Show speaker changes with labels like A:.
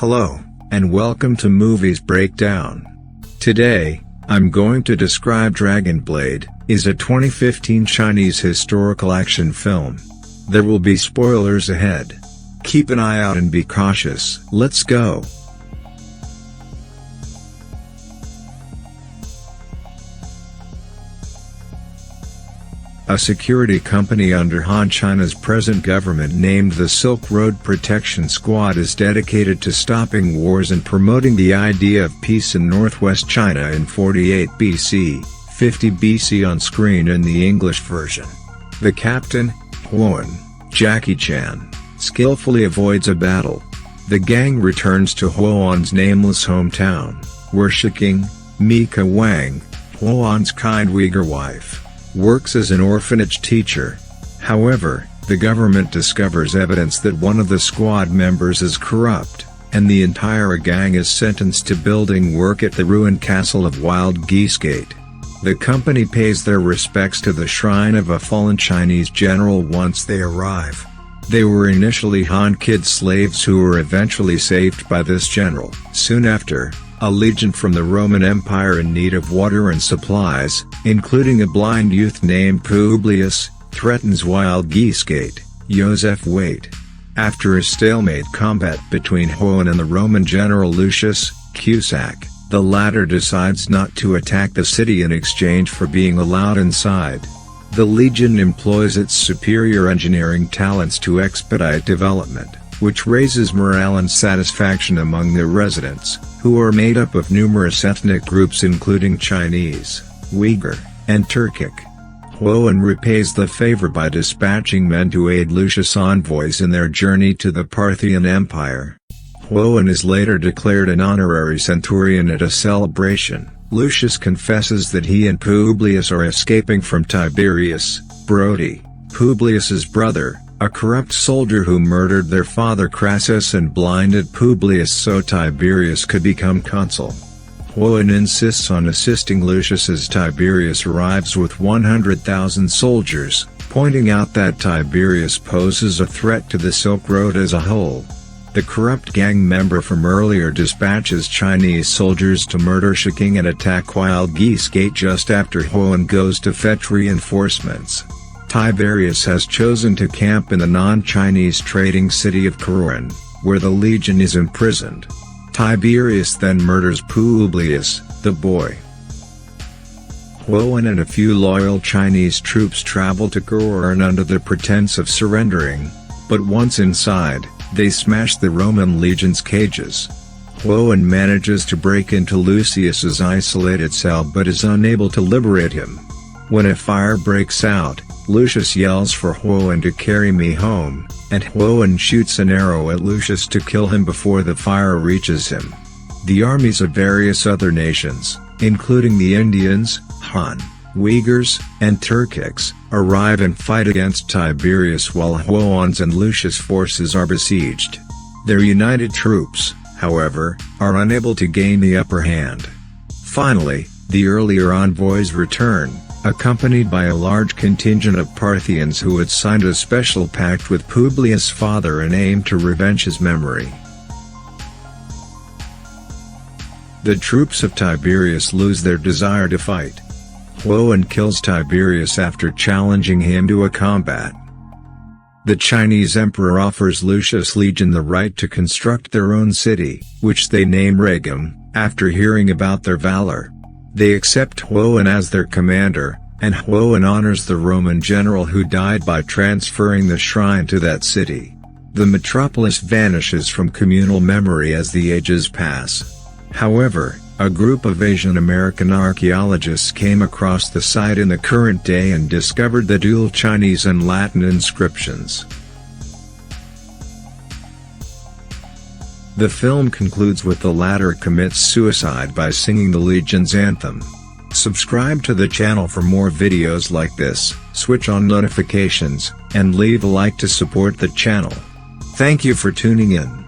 A: Hello, and welcome to Movies Breakdown. Today, I'm going to describe Dragon Blade, is a 2015 Chinese historical action film. There will be spoilers ahead. Keep an eye out and be cautious. Let's go. A security company under Han China's present government named the Silk Road Protection Squad is dedicated to stopping wars and promoting the idea of peace in northwest China in 48 BC, 50 BC on screen in the English version. The captain, Huon, Jackie Chan, skillfully avoids a battle. The gang returns to Huon's nameless hometown, where Shiking, Mika Wang, Huon's kind Uyghur wife, works as an orphanage teacher. However, the government discovers evidence that one of the squad members is corrupt, and the entire gang is sentenced to building work at the ruined castle of Wild Geese Gate. The company pays their respects to the shrine of a fallen Chinese general once they arrive. They were initially Han kid slaves who were eventually saved by this general. Soon after, a legion from the Roman Empire in need of water and supplies, including a blind youth named Publius, threatens Wild Geese Gate, Joseph Waite. After a stalemate combat between Huon and the Roman general Lucius Cusack, the latter decides not to attack the city in exchange for being allowed inside. The legion employs its superior engineering talents to expedite development, which raises morale and satisfaction among the residents, who are made up of numerous ethnic groups including Chinese, Uyghur, and Turkic. Huon repays the favor by dispatching men to aid Lucius' envoys in their journey to the Parthian Empire. Huon is later declared an honorary centurion at a celebration. Lucius confesses that he and Publius are escaping from Tiberius, Brody, Publius's brother, a corrupt soldier who murdered their father Crassus and blinded Publius so Tiberius could become consul. Huon insists on assisting Lucius as Tiberius arrives with 100,000 soldiers, pointing out that Tiberius poses a threat to the Silk Road as a whole. The corrupt gang member from earlier dispatches Chinese soldiers to murder Shiking and attack Wild Geese Gate just after Huon goes to fetch reinforcements. Tiberius has chosen to camp in the non-Chinese trading city of Kororan, where the legion is imprisoned. Tiberius then murders Publius, the boy. Huon and a few loyal Chinese troops travel to Kororan under the pretense of surrendering, but once inside, they smash the Roman legion's cages. Huon manages to break into Lucius's isolated cell but is unable to liberate him. When a fire breaks out, Lucius yells for Huon to carry me home, and Huon shoots an arrow at Lucius to kill him before the fire reaches him. The armies of various other nations, including the Indians, Han, Uyghurs, and Turkics, arrive and fight against Tiberius while Huon's and Lucius' forces are besieged. Their united troops, however, are unable to gain the upper hand. Finally, the earlier envoys return, accompanied by a large contingent of Parthians who had signed a special pact with Publius' father and aimed to revenge his memory. The troops of Tiberius lose their desire to fight. Huon kills Tiberius after challenging him to a combat. The Chinese emperor offers Lucius' legion the right to construct their own city, which they name Regum, after hearing about their valor. They accept Huon as their commander, and Huon honors the Roman general who died by transferring the shrine to that city. The metropolis vanishes from communal memory as the ages pass. However, a group of Asian American archaeologists came across the site in the current day and discovered the dual Chinese and Latin inscriptions. The film concludes with the latter commits suicide by singing the Legion's anthem. Subscribe to the channel for more videos like this, switch on notifications, and leave a like to support the channel. Thank you for tuning in.